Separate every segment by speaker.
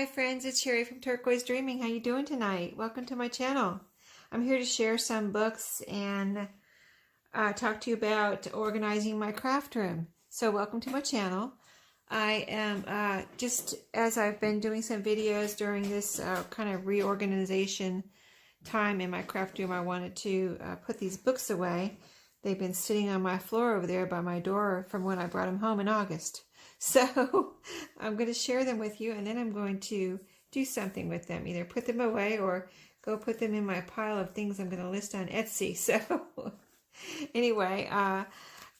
Speaker 1: Hi friends, it's Sheree from Turquoise Dreaming. How you doing tonight? Welcome to my channel. I'm here to share some books and talk to you about organizing my craft room. So welcome to my channel. I am just as I've been doing some videos during this kind of reorganization time in my craft room, I wanted to put these books away. They've been sitting on my floor over there by my door from when I brought them home in August. So I'm going to share them with you, and then I'm going to do something with them. Either put them away or go put them in my pile of things I'm going to list on Etsy. So anyway,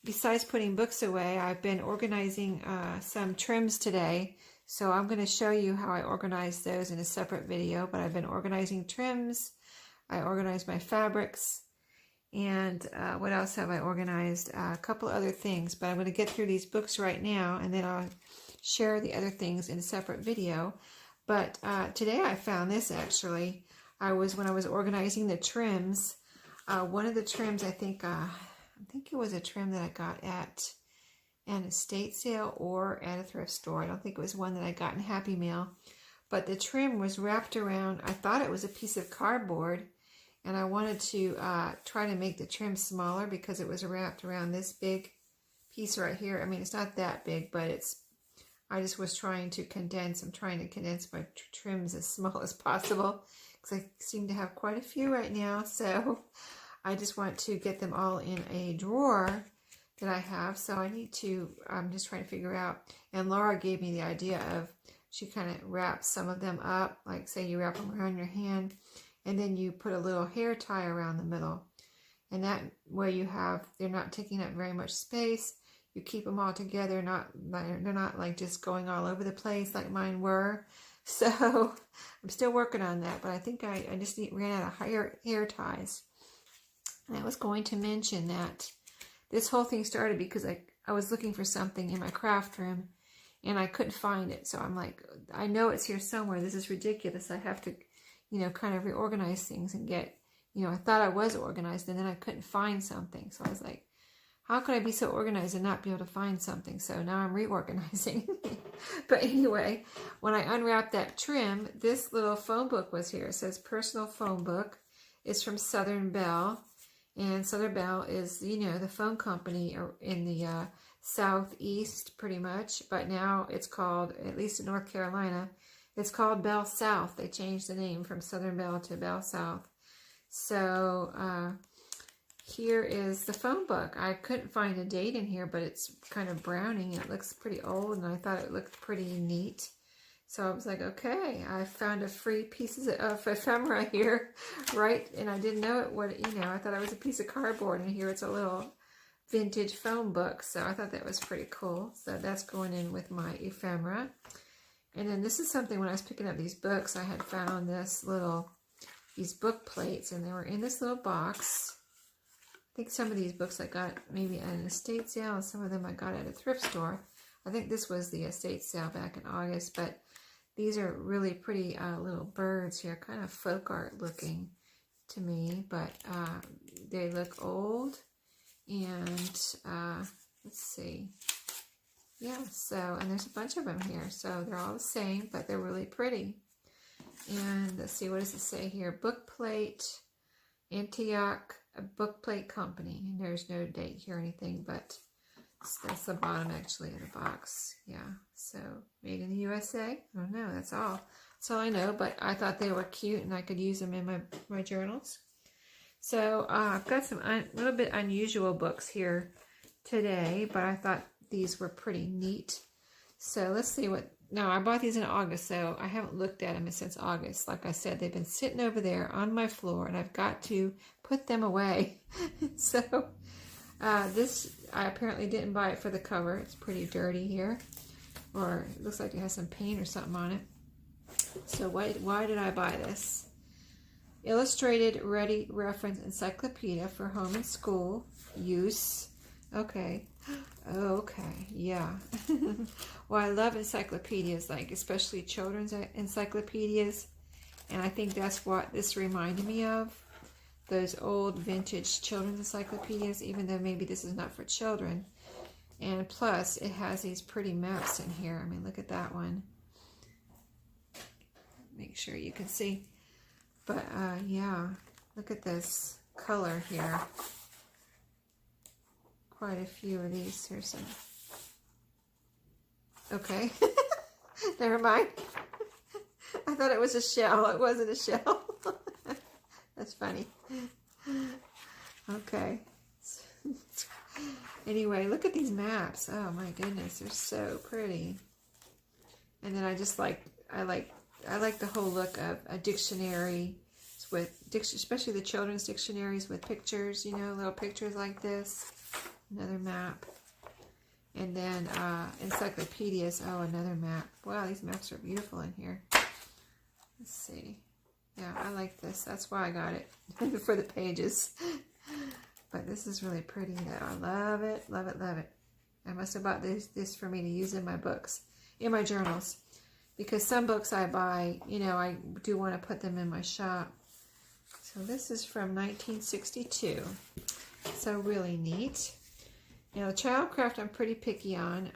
Speaker 1: besides putting books away, I've been organizing some trims today. So I'm going to show you how I organize those in a separate video. But I've been organizing trims. I organized my fabrics. And what else have I organized? A couple other things, but I'm going to get through these books right now, and then I'll share the other things in a separate video. But today I found this actually. When I was organizing the trims, one of the trims I think it was a trim that I got at an estate sale or at a thrift store. I don't think it was one that I got in Happy Meal, but the trim was wrapped around. I thought it was a piece of cardboard. And I wanted to try to make the trim smaller because it was wrapped around this big piece right here. I mean, it's not that big, but I just was trying to condense. I'm trying to condense my trims as small as possible because I seem to have quite a few right now. So I just want to get them all in a drawer that I have. So I'm just trying to figure out. And Laura gave me the idea of, she kind of wraps some of them up. Like say you wrap them around your hand, and then you put a little hair tie around the middle. And that way they're not taking up very much space. You keep them all together, they're not like just going all over the place like mine were. So I'm still working on that, but I think I just ran out of hair ties. And I was going to mention that this whole thing started because I was looking for something in my craft room and I couldn't find it. So I'm like, I know it's here somewhere. This is ridiculous. I have to kind of reorganize things and get, I thought I was organized and then I couldn't find something. So I was like, how could I be so organized and not be able to find something? So now I'm reorganizing. But anyway, when I unwrapped that trim, this little phone book was here. It says Personal Phone Book. It's from Southern Bell. And Southern Bell is, the phone company in the Southeast pretty much. But now it's called, at least in North Carolina, it's called Bell South. They changed the name from Southern Bell to Bell South. So here is the phone book. I couldn't find a date in here, but it's kind of browning. It looks pretty old, and I thought it looked pretty neat. So I was like, okay, I found a free piece of ephemera here, right? And I didn't know I thought it was a piece of cardboard, and here it's a little vintage phone book. So I thought that was pretty cool. So that's going in with my ephemera. And then this is something, when I was picking up these books, I had found these book plates, and they were in this little box. I think some of these books I got maybe at an estate sale, and some of them I got at a thrift store. I think this was the estate sale back in August, but these are really pretty little birds here, kind of folk art looking to me, but they look old, and let's see. Yeah, and there's a bunch of them here. So they're all the same, but they're really pretty. And let's see, what does it say here? Book plate, Antioch, a book plate company. And there's no date here or anything, but that's the bottom actually of the box. Yeah, so made in the USA. I don't know, that's all. That's all I know, but I thought they were cute and I could use them in my journals. So I've got some little bit unusual books here today, but I thought these were pretty neat. So let's see now I bought these in August, so I haven't looked at them since August. Like I said, they've been sitting over there on my floor, and I've got to put them away. So this, I apparently didn't buy it for the cover. It's pretty dirty here, or it looks like it has some paint or something on it. So why did I buy this? Illustrated Ready Reference Encyclopedia for Home and School Use. Okay, yeah. Well, I love encyclopedias, like especially children's encyclopedias, and I think that's what this reminded me of. Those old vintage children's encyclopedias, even though maybe this is not for children. And plus, it has these pretty maps in here. I mean, look at that one. make sure you can see. But yeah, look at this color here. Quite a few of these. Here's some. Okay. Never mind. I thought it was a shell. It wasn't a shell. That's funny. Okay. Anyway, look at these maps. Oh my goodness, they're so pretty. And then I like the whole look of a dictionary with, especially the children's dictionaries with pictures, you know, little pictures like this. Another map. And then encyclopedias. Oh, another map. Wow, these maps are beautiful in here. Let's see. Yeah, I like this. That's why I got it for the pages. But this is really pretty though. I love it, love it, love it. I must have bought this for me to use in my books, in my journals. Because some books I buy, you know, I do want to put them in my shop. So this is from 1962. So really neat. Now the Childcraft I'm pretty picky on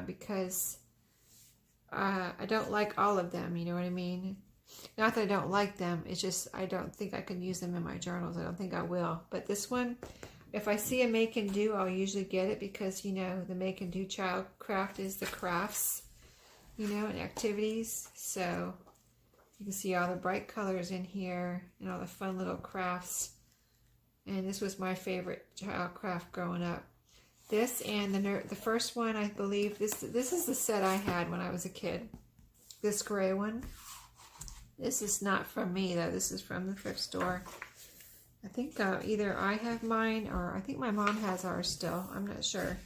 Speaker 1: because I don't like all of them, you know what I mean? Not that I don't like them, it's just I don't think I can use them in my journals. I don't think I will. But this one, if I see a make and do, I'll usually get it because, you know, the make and do Childcraft is the crafts, you know, and activities. So you can see all the bright colors in here and all the fun little crafts. And this was my favorite Childcraft growing up. This and the first one, I believe, this is the set I had when I was a kid. This gray one. This is not from me, though. This is from the thrift store. I think either I have mine or I think my mom has ours still. I'm not sure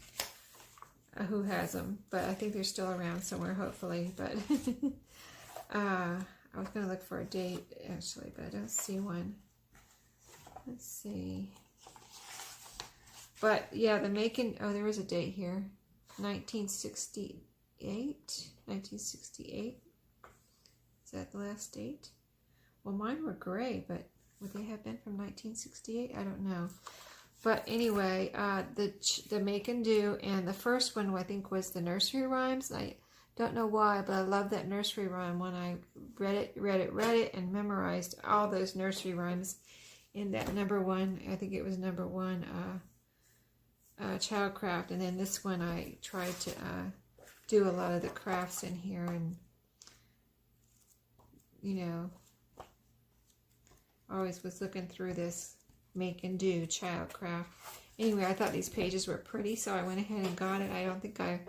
Speaker 1: who has them, but I think they're still around somewhere, hopefully. But I was going to look for a date, actually, but I don't see one. Let's see. But yeah, the making, oh, there is a date here. 1968. 1968. Is that the last date? Well, mine were gray, but would they have been from 1968? I don't know. But anyway, the make and do, and the first one I think was the nursery rhymes. I don't know why, but I love that nursery rhyme one. I read it, and memorized all those nursery rhymes in that #1. I think it was #1 Childcraft. And then this one I tried to do a lot of the crafts in here, and you know, always was looking through this make and do Childcraft. Anyway, I thought these pages were pretty, so I went ahead and got it. I don't think I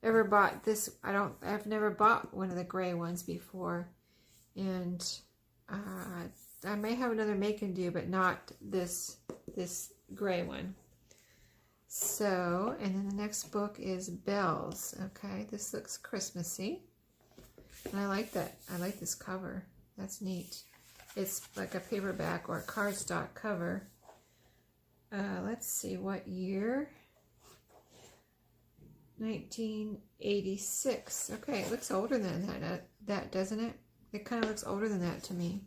Speaker 1: ever bought this. I've never bought one of the gray ones before, and I may have another make and do, but not this gray one. So, and then the next book is Bells. Okay, this looks Christmassy. And I like that. I like this cover. That's neat. It's like a paperback or a cardstock cover. Let's see, what year? 1986. Okay, it looks older than that, doesn't it? It kind of looks older than that to me.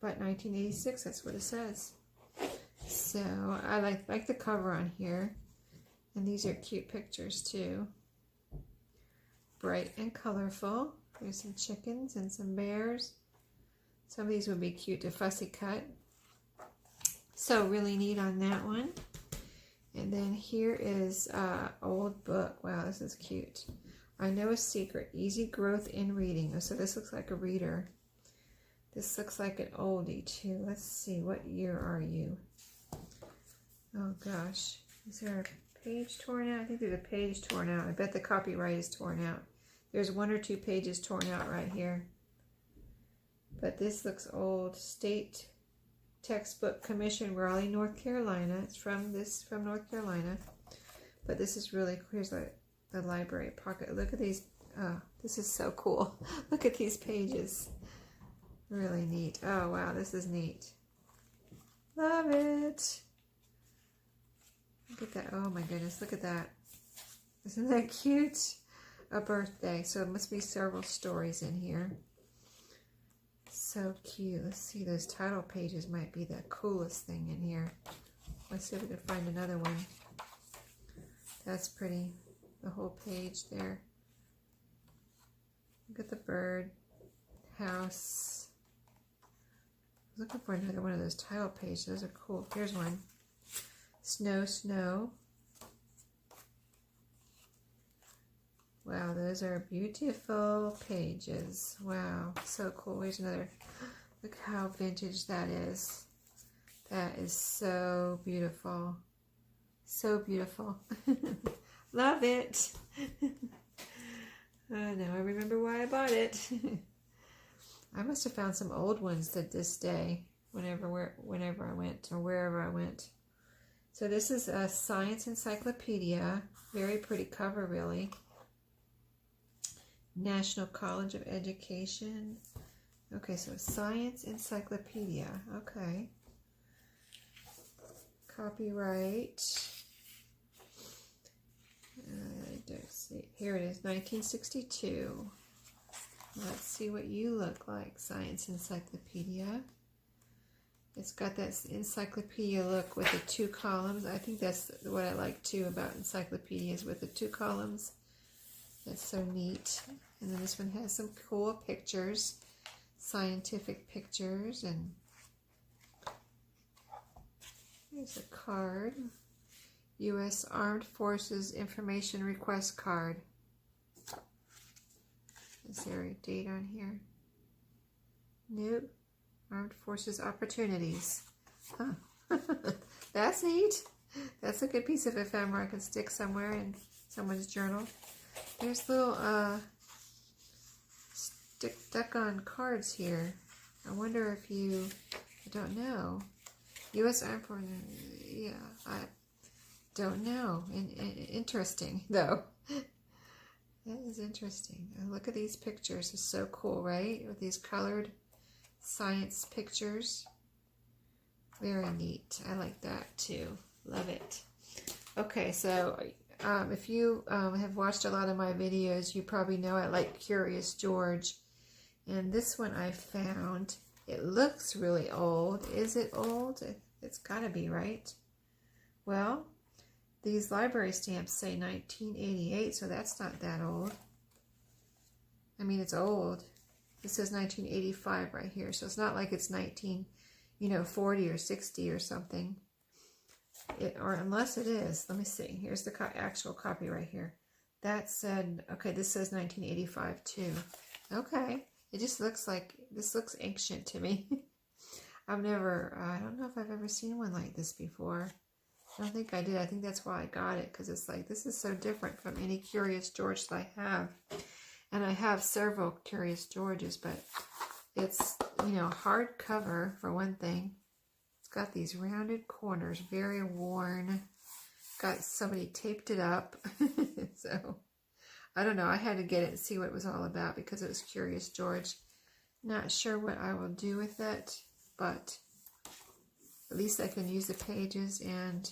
Speaker 1: But 1986, that's what it says. So I like the cover on here. And these are cute pictures too. Bright and colorful. There's some chickens and some bears. Some of these would be cute to fussy cut. So really neat on that one. And then here is old book. Wow, this is cute. I Know a Secret. Easy Growth in Reading. So this looks like a reader. This looks like an oldie too. Let's see, what year are you? Oh gosh. Is there a page torn out? I think there's a page torn out. I bet the copyright is torn out. There's 1 or 2 pages torn out right here. But this looks old. State Textbook Commission, Raleigh, North Carolina. It's from North Carolina. But this is really, here's the library pocket. Look at these. Oh, this is so cool. Look at these pages. Really neat. Oh, wow, this is neat. Love it. Look at that. Oh, my goodness. Look at that. Isn't that cute? A birthday. So it must be several stories in here. So cute. Let's see. Those title pages might be the coolest thing in here. Let's see if we can find another one. That's pretty. The whole page there. Look at the bird. house. I was looking for another one of those tile pages. Those are cool. Here's one. Snow, snow. Wow, those are beautiful pages. Wow, so cool. Here's another. Look how vintage that is. That is so beautiful. So beautiful. Love it. Now I remember why I bought it. I must have found some old ones that this day, whenever I went, or wherever I went. So this is a science encyclopedia. Very pretty cover, really. National College of Education. Okay, so science encyclopedia. Okay. Copyright. I don't see. Here it is, 1962. Let's see what you look like. Science encyclopedia. It's got that encyclopedia look with the 2 columns. I think that's what I like too about encyclopedias, with the 2 columns. That's so neat. And then this one has some cool pictures, scientific pictures, and here's a card. U.S. Armed Forces Information Request Card. Is there a date on here? Nope. Armed Forces Opportunities. Huh. That's neat. That's a good piece of ephemera I can stick somewhere in someone's journal. There's little stuck-on cards here. I wonder if you, I don't know. U.S. Armed Forces, yeah, I don't know. Interesting, though. That is interesting. Look at these pictures. It's so cool, right? With these colored science pictures. Very neat. I like that, too. Love it. Okay, so if you have watched a lot of my videos, you probably know I like Curious George. And this one I found, it looks really old. Is it old? It's got to be, right? Well, these library stamps say 1988, so that's not that old. I mean, it's old. It says 1985 right here, so it's not like it's 1940 or 60 or something. Or unless it is. Let me see. Here's the actual copy right here. That said, okay, this says 1985 too. Okay. It just looks like, this looks ancient to me. I don't know if I've ever seen one like this before. I don't think I did. I think that's why I got it, because it's like, this is so different from any Curious George that I have. And I have several Curious Georges, but it's, hardcover for one thing. It's got these rounded corners, very worn. Got somebody taped it up. So, I don't know. I had to get it and see what it was all about because it was Curious George. Not sure what I will do with it, but at least I can use the pages, and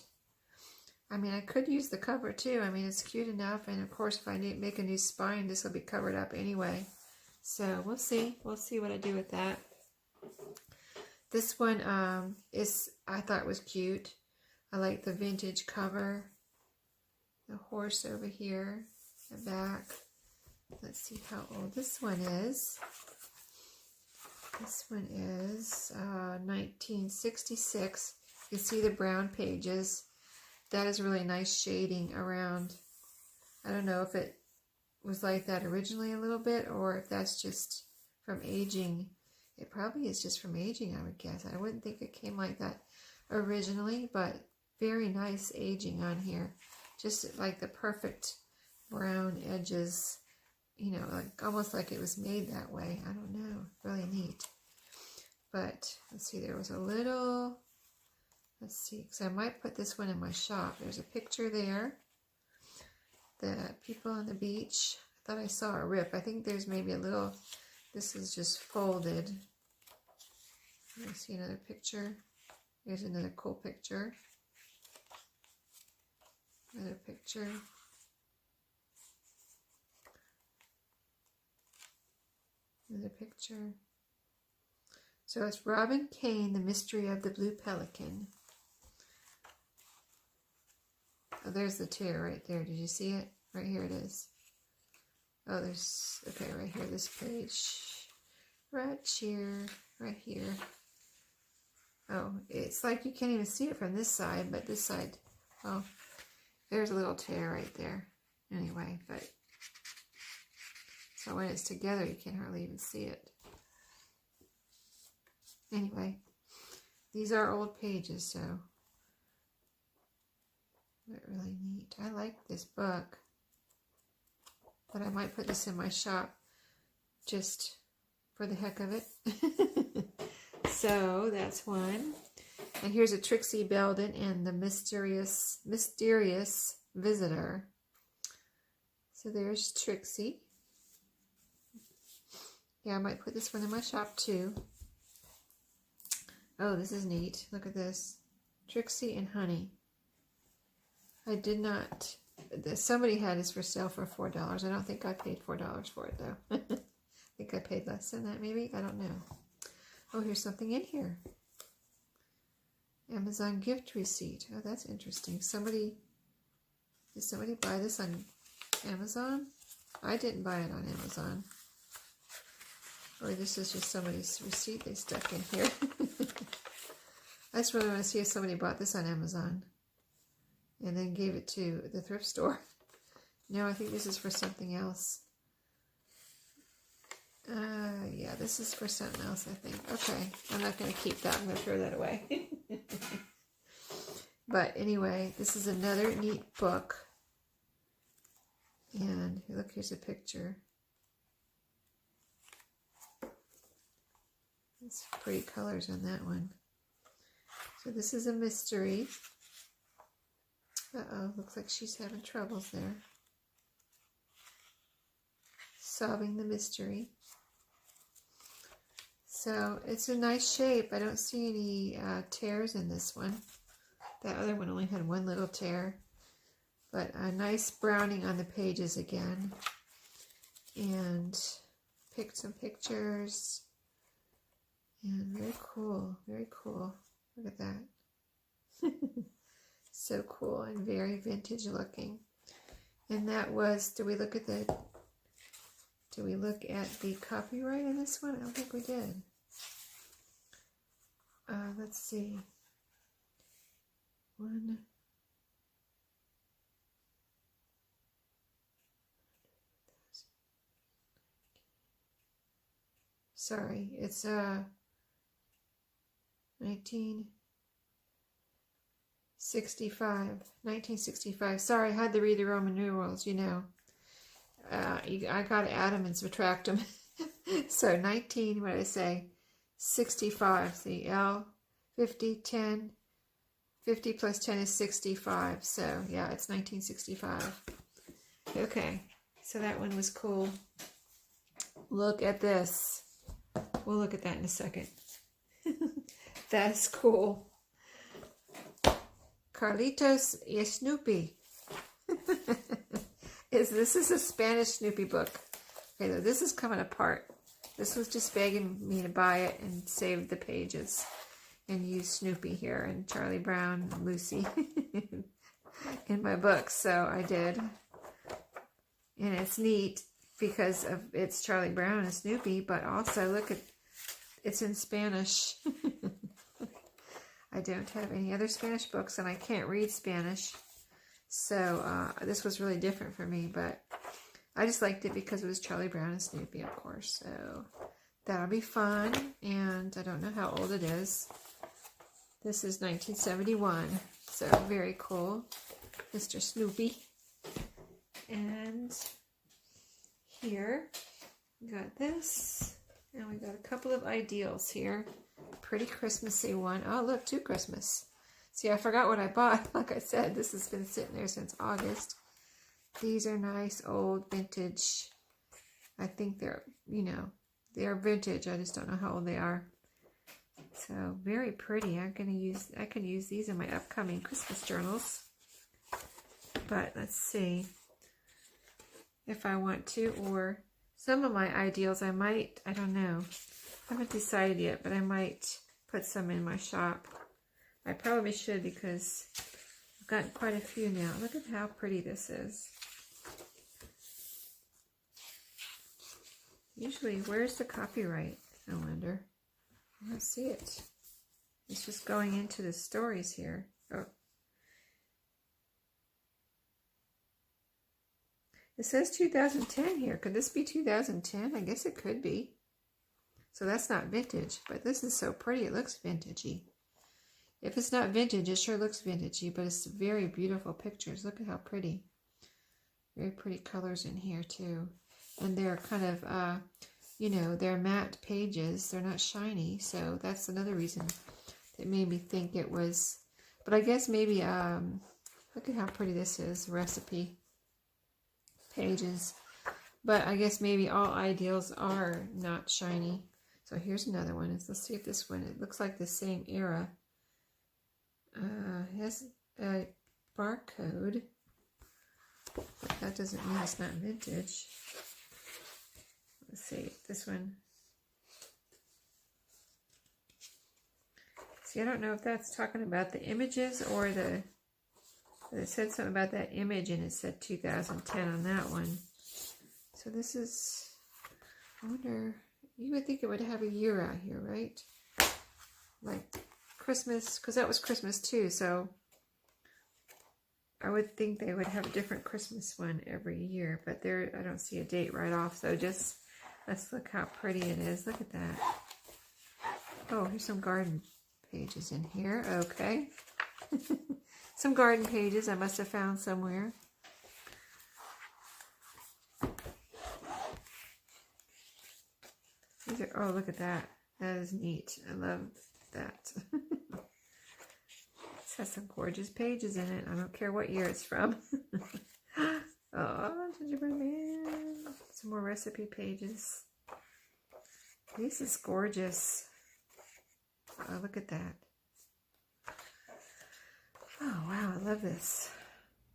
Speaker 1: I mean, I could use the cover too. I mean, it's cute enough, and of course, if I make a new spine, this will be covered up anyway. So we'll see. We'll see what I do with that. This one I thought was cute. I like the vintage cover. The horse over here, the back. Let's see how old this one is. This one is 1966. You can see the brown pages. That is really nice shading around. I don't know if it was like that originally a little bit, or if that's just from aging. It probably is just from aging, I would guess. I wouldn't think it came like that originally, but very nice aging on here. Just like the perfect brown edges, like almost like it was made that way. I don't know. Really neat. But let's see, there was a little, let's see, because I might put this one in my shop. There's a picture there. The people on the beach. I thought I saw a rip. I think there's maybe a little, this is just folded. Let's see another picture. Here's another cool picture. Another picture. Another picture. So it's Robin Kane, The Mystery of the Blue Pelican. Oh, there's the tear right there. Did you see it? Right here it is. Oh, there's, okay, right here, this page. right here. Oh, it's like you can't even see it from this side, but this side, oh, there's a little tear right there. Anyway, but, so when it's together, you can't hardly even see it. Anyway, these are old pages, so they're really neat. I like this book, but I might put this in my shop just for the heck of it. So that's one. And here's a Trixie Belden and the Mysterious Visitor. So there's Trixie. Yeah, I might put this one in my shop too. Oh, this is neat. Look at this. Trixie and Honey. I did not... Somebody had this for sale for $4. I don't think I paid $4 for it, though. I think I paid less than that, maybe. I don't know. Oh, here's something in here. Amazon gift receipt. Oh, that's interesting. Did somebody buy this on Amazon? I didn't buy it on Amazon. Or this is just somebody's receipt they stuck in here. I just really want to see if somebody bought this on Amazon and then gave it to the thrift store. No, I think this is for something else. Yeah, this is for something else, I think. Okay, I'm not going to keep that. I'm going to throw that away. But anyway, this is another neat book. And look, here's a picture. It's pretty colors on that one. So this is a mystery. Uh-oh, looks like she's having troubles there. Solving the mystery. So it's a nice shape. I don't see any tears in this one. That other one only had one little tear. But a nice browning on the pages again. And picked some pictures. And very cool. Very cool. Look at that. So cool and very vintage looking. And that was, do we look at the copyright in this one? I don't think we did. Let's see. Sorry, it's 1965. Sorry, I had to read the Roman numerals, you know. I got to add them and subtract them. So 19, what did I say? 65. See, L, 50, 10. 50 plus 10 is 65. So, yeah, it's 1965. Okay, so that one was cool. Look at this. We'll look at that in a second. That's cool. Carlitos y Snoopy. This is a Spanish Snoopy book. Okay, this is coming apart. This was just begging me to buy it and save the pages and use Snoopy here and Charlie Brown and Lucy in my books. So I did. And it's neat because of it's Charlie Brown and Snoopy, but also look at it's in Spanish. I don't have any other Spanish books and I can't read Spanish. So this was really different for me, but I just liked it because it was Charlie Brown and Snoopy, of course. So that'll be fun. And I don't know how old it is. This is 1971. So very cool. Mr. Snoopy. And here we got this. And we got a couple of ideals here. Pretty Christmassy one. Oh, look, 2 Christmas. See, I forgot what I bought. Like I said, this has been sitting there since August. These are nice, old, vintage. I think they're, you know, they're vintage. I just don't know how old they are. So, very pretty. I can use these in my upcoming Christmas journals. But let's see if I want to, or some of my ideals I might, I don't know. I haven't decided yet, but I might put some in my shop. I probably should because I've gotten quite a few now. Look at how pretty this is. Usually, where's the copyright? I wonder. I don't see it. It's just going into the stories here. Oh. It says 2010 here. Could this be 2010? I guess it could be. So that's not vintage, but this is so pretty. It looks vintagey. If it's not vintage, it sure looks vintagey, but it's very beautiful pictures. Look at how pretty. Very pretty colors in here too. And they're kind of, you know, they're matte pages. They're not shiny, so that's another reason that made me think it was. But I guess maybe, look at how pretty this is, recipe pages. But I guess maybe all ideals are not shiny. So here's another one. Let's see if this one, it looks like the same era. It has a barcode, but that doesn't mean it's not vintage. Let's see, this one. See, I don't know if that's talking about the images or it said something about that image and it said 2010 on that one. So this is, I wonder, you would think it would have a year out here, right? Like Christmas, because that was Christmas too, so I would think they would have a different Christmas one every year, but there, I don't see a date right off, so just, let's look how pretty it is. Look at that. Oh, here's some garden pages in here. Okay. Some garden pages I must have found somewhere. These are, oh, look at that. That is neat. I love that. This has some gorgeous pages in it. I don't care what year it's from. Oh, gingerbread man. Some more recipe pages. This is gorgeous. Oh, look at that. Oh, wow, I love this.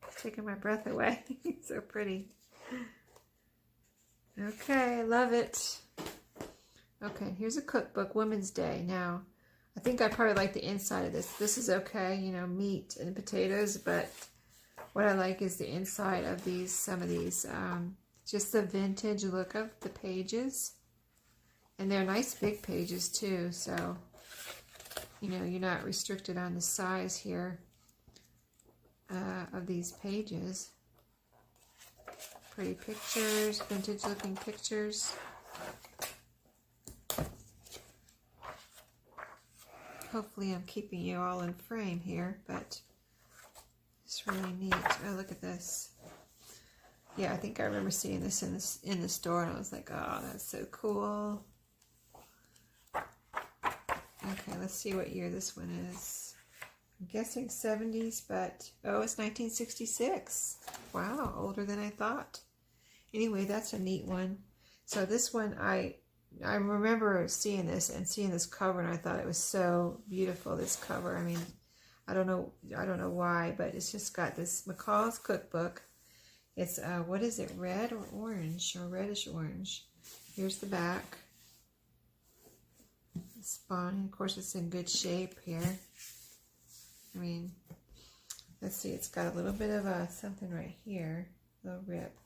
Speaker 1: It's taking my breath away. It's so pretty. Okay, I love it. Okay, here's a cookbook, Women's Day. Now, I think I probably like the inside of this. This is okay, you know, meat and potatoes, but what I like is the inside of these, some of these, just the vintage look of the pages. And they're nice big pages too, so, you know, you're not restricted on the size here of these pages. Pretty pictures, vintage looking pictures. Hopefully I'm keeping you all in frame here, but it's really neat. Oh, look at this. Yeah, I think I remember seeing this in the store, and I was like, oh, that's so cool. Okay, let's see what year this one is. I'm guessing 70s, but oh, it's 1966. Wow, older than I thought. Anyway, that's a neat one. So this one, I remember seeing this and seeing this cover, and I thought it was so beautiful, this cover. I mean, I don't know why, but it's just got this McCall's Cookbook. It's, what is it, red or orange, or reddish orange. Here's the back. The spine, of course, it's in good shape here. I mean, let's see, it's got a little bit of something right here, a little rip.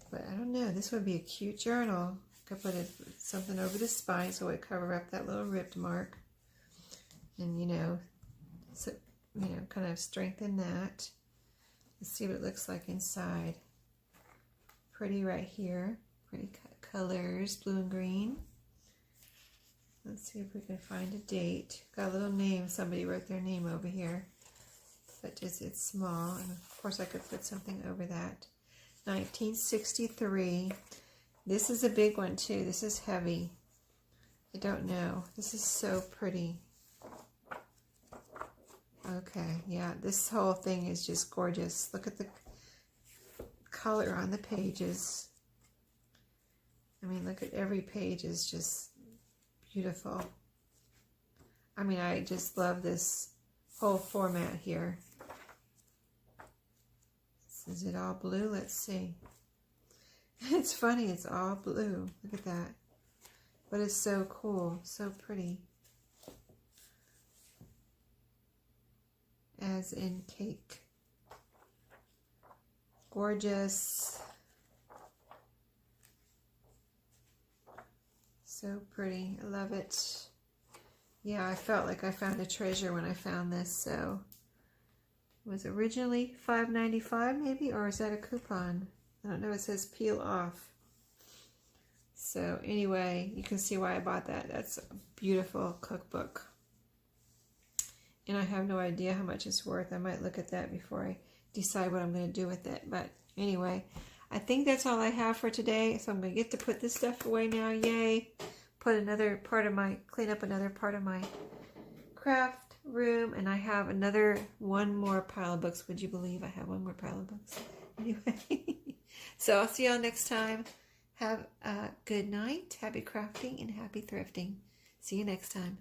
Speaker 1: But I don't know, this would be a cute journal. Could put something over the spine so it would cover up that little ripped mark. And, you know, so, you know, kind of strengthen that. Let's see what it looks like inside. Pretty right here. Pretty colors, blue and green. Let's see if we can find a date. Got a little name. Somebody wrote their name over here. But just, it's small. And of course I could put something over that. 1963. This is a big one too. This is heavy. I don't know. This is so pretty. Okay, yeah, this whole thing is just gorgeous. Look at the color on the pages. I mean, look at every page is just beautiful. I mean, I just love this whole format here. Is it all blue? Let's see. It's funny, it's all blue. Look at that. But it's so cool, so pretty. As in cake. Gorgeous. So pretty. I love it. Yeah, I felt like I found a treasure when I found this. So it was originally $5.95 maybe, or is that a coupon? I don't know. It says peel off. So anyway, you can see why I bought that. That's a beautiful cookbook. And I have no idea how much it's worth. I might look at that before I decide what I'm going to do with it. But anyway, I think that's all I have for today. So I'm going to get to put this stuff away now. Yay. Put another part of my, clean up another part of my craft room. And I have one more pile of books. Would you believe I have one more pile of books? Anyway. So I'll see y'all next time. Have a good night. Happy crafting and happy thrifting. See you next time.